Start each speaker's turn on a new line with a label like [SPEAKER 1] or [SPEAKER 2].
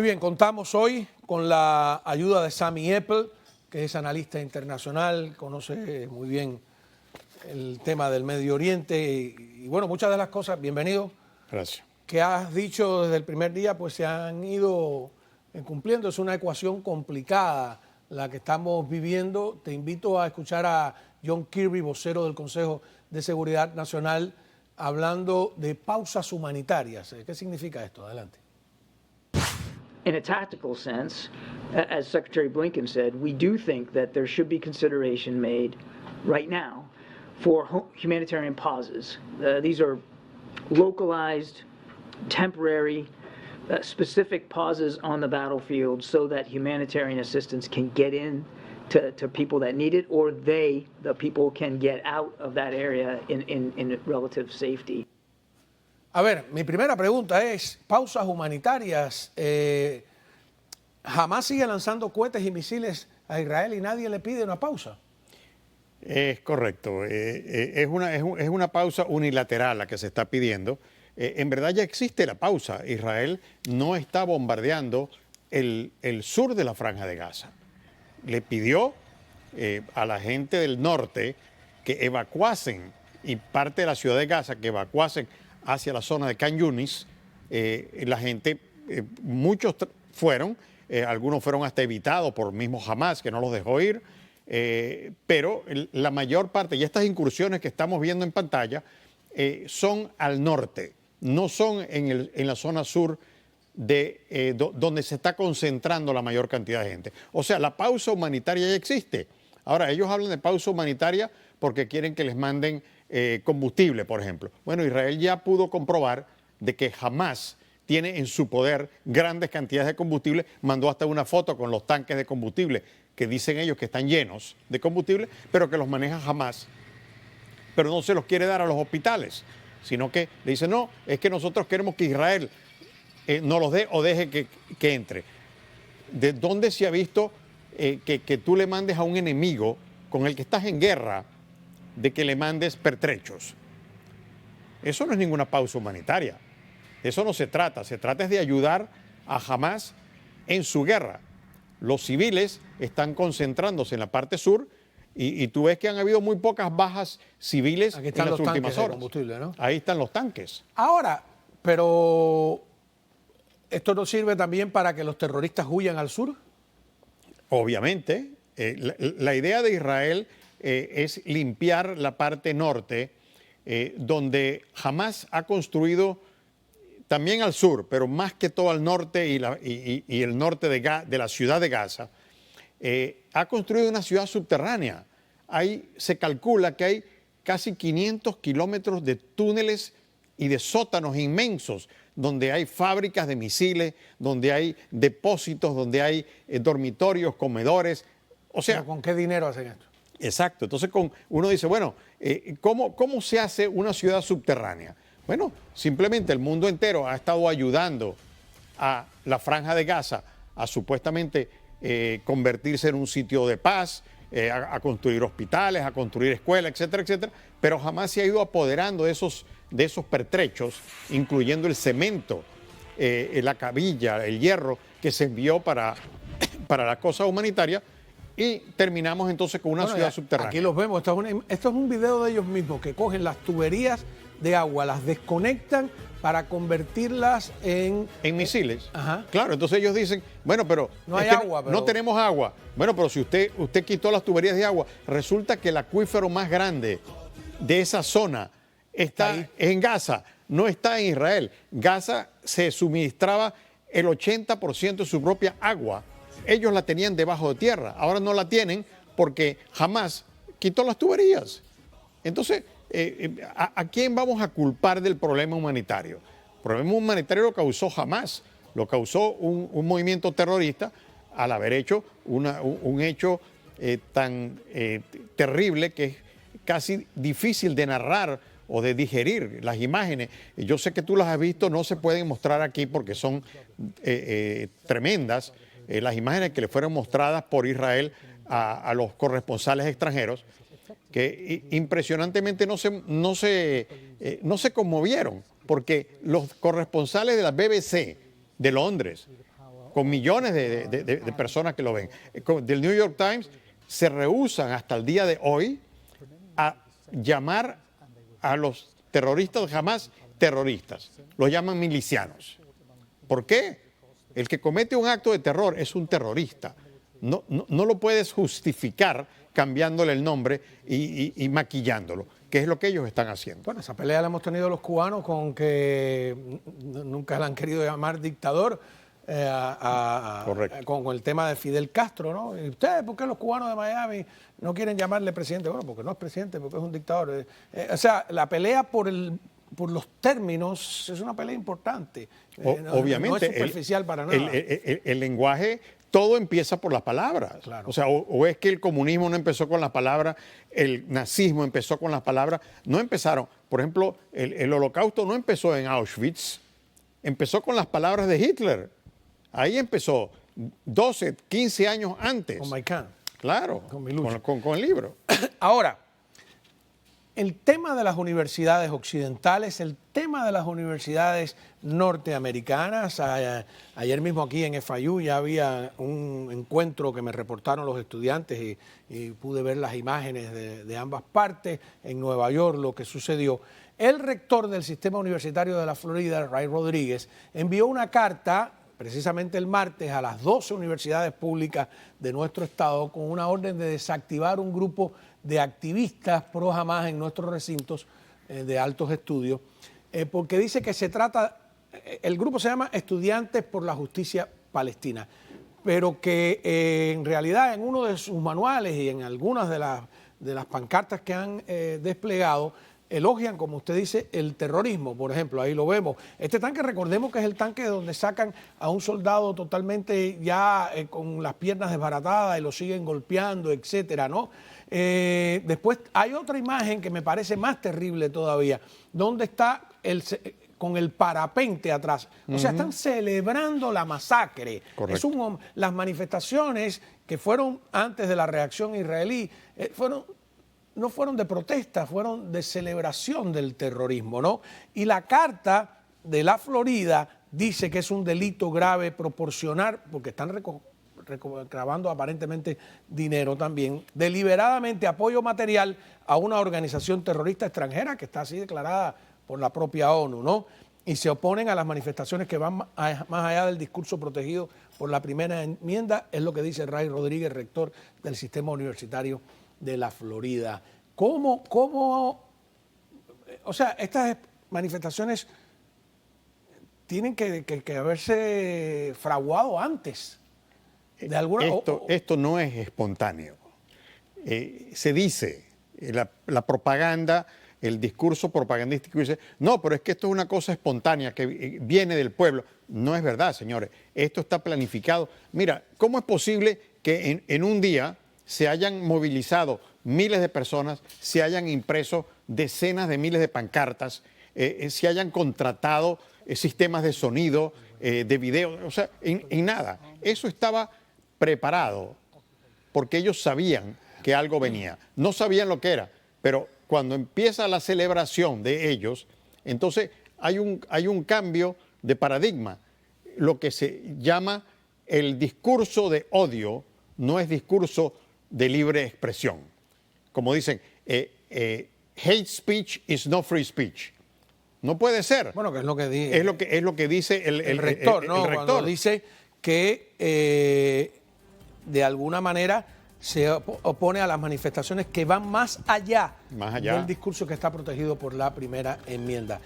[SPEAKER 1] Muy bien, contamos hoy con la ayuda de Sami Apple, que es analista internacional, conoce muy bien el tema del Medio Oriente y bueno, muchas de las cosas, bienvenido.
[SPEAKER 2] Gracias.
[SPEAKER 1] Que has dicho desde el primer día, pues se han ido cumpliendo. Es una ecuación complicada la que estamos viviendo. Te invito a escuchar a John Kirby, vocero del Consejo de Seguridad Nacional, hablando de pausas humanitarias. ¿Qué significa esto? Adelante.
[SPEAKER 3] In a tactical sense, as Secretary Blinken said, we do think that there should be consideration made right now for humanitarian pauses. These are localized, temporary, specific pauses on the battlefield so that humanitarian assistance can get in to people that need it, or the people can get out of that area in relative safety.
[SPEAKER 1] A ver, mi primera pregunta es, pausas humanitarias, ¿Hamás sigue lanzando cohetes y misiles a Israel y nadie le pide una pausa?
[SPEAKER 2] Es correcto, es una pausa unilateral la que se está pidiendo. En verdad ya existe la pausa. Israel no está bombardeando el sur de la Franja de Gaza. Le pidió a la gente del norte que evacuasen y parte de la ciudad de Gaza, que evacuasen hacia la zona de Khan Yunis. La gente, muchos fueron, algunos fueron hasta evitados por mismo Hamás, que no los dejó ir, pero la mayor parte, y estas incursiones que estamos viendo en pantalla, son al norte, no son en la zona sur donde se está concentrando la mayor cantidad de gente. O sea, la pausa humanitaria ya existe. Ahora, ellos hablan de pausa humanitaria porque quieren que les manden combustible, por ejemplo. Bueno, Israel ya pudo comprobar de que Hamás tiene en su poder grandes cantidades de combustible, mandó hasta una foto con los tanques de combustible que dicen ellos que están llenos de combustible, pero que los maneja Hamás, pero no se los quiere dar a los hospitales, sino que le dicen, no, es que nosotros queremos que Israel no los dé o deje que entre. ¿De dónde se ha visto que tú le mandes a un enemigo con el que estás en guerra, de que le mandes pertrechos? Eso no es ninguna pausa humanitaria. De eso no se trata es de ayudar a Hamás en su guerra. Los civiles están concentrándose en la parte sur y tú ves que han habido muy pocas bajas civiles en las últimas horas.
[SPEAKER 1] ¿No?
[SPEAKER 2] Ahí están los tanques.
[SPEAKER 1] Ahora, pero ¿esto no sirve también para que los terroristas huyan al sur?
[SPEAKER 2] Obviamente. La idea de Israel es limpiar la parte norte, donde Hamás ha construido también al sur, pero más que todo al norte y el norte de la ciudad de Gaza, ha construido una ciudad subterránea. Se calcula que hay casi 500 kilómetros de túneles y de sótanos inmensos, donde hay fábricas de misiles, donde hay depósitos, donde hay dormitorios, comedores. O sea,
[SPEAKER 1] ¿pero con qué dinero hacen esto?
[SPEAKER 2] Exacto. Entonces uno dice, bueno, ¿cómo se hace una ciudad subterránea? Bueno, simplemente el mundo entero ha estado ayudando a la Franja de Gaza a supuestamente convertirse en un sitio de paz, a construir hospitales, a construir escuelas, etcétera, etcétera, pero jamás se ha ido apoderando de esos pertrechos, incluyendo el cemento, la cabilla, el hierro que se envió para la cosa humanitaria. Y terminamos entonces con una ciudad subterránea.
[SPEAKER 1] Aquí los vemos. Esto es un video de ellos mismos que cogen las tuberías de agua, las desconectan para convertirlas en
[SPEAKER 2] misiles.
[SPEAKER 1] Ajá.
[SPEAKER 2] Claro, entonces ellos dicen, bueno, pero
[SPEAKER 1] no hay agua,
[SPEAKER 2] no tenemos agua. Bueno, pero si usted quitó las tuberías de agua, resulta que el acuífero más grande de esa zona está en Gaza, no está en Israel. Gaza se suministraba el 80% de su propia agua. Ellos la tenían debajo de tierra, ahora no la tienen porque Hamás quitó las tuberías. Entonces, ¿a quién vamos a culpar del problema humanitario? El problema humanitario lo causó Hamás, lo causó un movimiento terrorista al haber hecho un hecho tan terrible que es casi difícil de narrar o de digerir. Las imágenes, yo sé que tú las has visto, no se pueden mostrar aquí porque son tremendas. Las imágenes que le fueron mostradas por Israel a los corresponsales extranjeros, que impresionantemente no se conmovieron, porque los corresponsales de la BBC de Londres con millones de personas que lo ven. Del New York Times se rehúsan hasta el día de hoy a llamar a los terroristas de Hamás terroristas. Los llaman milicianos. ¿Por qué? El que comete un acto de terror es un terrorista. No lo puedes justificar cambiándole el nombre y maquillándolo, que es lo que ellos están haciendo.
[SPEAKER 1] Bueno, esa pelea la hemos tenido los cubanos con que nunca la han querido llamar dictador, con el tema de Fidel Castro, ¿no? ¿Y ustedes por qué los cubanos de Miami no quieren llamarle presidente? Bueno, porque no es presidente, porque es un dictador. O sea, la pelea por los términos es una pelea importante.
[SPEAKER 2] Obviamente.
[SPEAKER 1] No es superficial para nada.
[SPEAKER 2] El lenguaje, todo empieza por las palabras.
[SPEAKER 1] Claro.
[SPEAKER 2] O sea, o es que el comunismo no empezó con las palabras, el nazismo empezó con las palabras. No empezaron. Por ejemplo, el holocausto no empezó en Auschwitz, empezó con las palabras de Hitler. Ahí empezó 12, 15 años antes.
[SPEAKER 1] Con Mein Kampf.
[SPEAKER 2] Claro,
[SPEAKER 1] con mi lucha.
[SPEAKER 2] con el libro.
[SPEAKER 1] Ahora, el tema de las universidades occidentales, el tema de las universidades norteamericanas, ayer mismo aquí en FIU ya había un encuentro que me reportaron los estudiantes y pude ver las imágenes de ambas partes en Nueva York, lo que sucedió. El rector del sistema universitario de la Florida, Ray Rodríguez, envió una carta precisamente el martes a las 12 universidades públicas de nuestro estado con una orden de desactivar un grupo de activistas pro Hamás en nuestros recintos de altos estudios, porque dice que se trata, el grupo se llama Estudiantes por la Justicia Palestina, pero que en realidad en uno de sus manuales y en algunas de las pancartas que han desplegado, elogian, como usted dice, el terrorismo. Por ejemplo, ahí lo vemos. Este tanque, recordemos que es el tanque donde sacan a un soldado totalmente ya con las piernas desbaratadas y lo siguen golpeando, etcétera, ¿no? Después hay otra imagen que me parece más terrible todavía, donde está con el parapente atrás. O sea, están celebrando la masacre.
[SPEAKER 2] Correcto.
[SPEAKER 1] Las manifestaciones que fueron antes de la reacción israelí no fueron de protesta, fueron de celebración del terrorismo, ¿no? Y la carta de la Florida dice que es un delito grave proporcionar, porque están recabando aparentemente dinero también, deliberadamente apoyo material a una organización terrorista extranjera que está así declarada por la propia ONU, ¿no? Y se oponen a las manifestaciones que van más allá del discurso protegido por la primera enmienda, es lo que dice Ray Rodríguez, rector del sistema universitario de la Florida. ¿Cómo, o sea, estas manifestaciones tienen que haberse fraguado antes? De alguna,
[SPEAKER 2] esto no es espontáneo. Se dice, la propaganda, el discurso propagandístico dice, no, pero es que esto es una cosa espontánea que viene del pueblo. No es verdad, señores. Esto está planificado. Mira, ¿cómo es posible que en un día se hayan movilizado miles de personas, se hayan impreso decenas de miles de pancartas, se hayan contratado sistemas de sonido, de video? O sea, en nada. Eso estaba preparado porque ellos sabían que algo venía. No sabían lo que era, pero cuando empieza la celebración de ellos, entonces hay un cambio de paradigma. Lo que se llama el discurso de odio no es discurso de libre expresión. Como dicen, hate speech is no free speech. No puede ser.
[SPEAKER 1] Bueno, que es lo que dice.
[SPEAKER 2] Es lo que dice el
[SPEAKER 1] rector, ¿no?
[SPEAKER 2] El rector.
[SPEAKER 1] Cuando dice que de alguna manera se opone a las manifestaciones que van más allá del discurso que está protegido por la primera enmienda.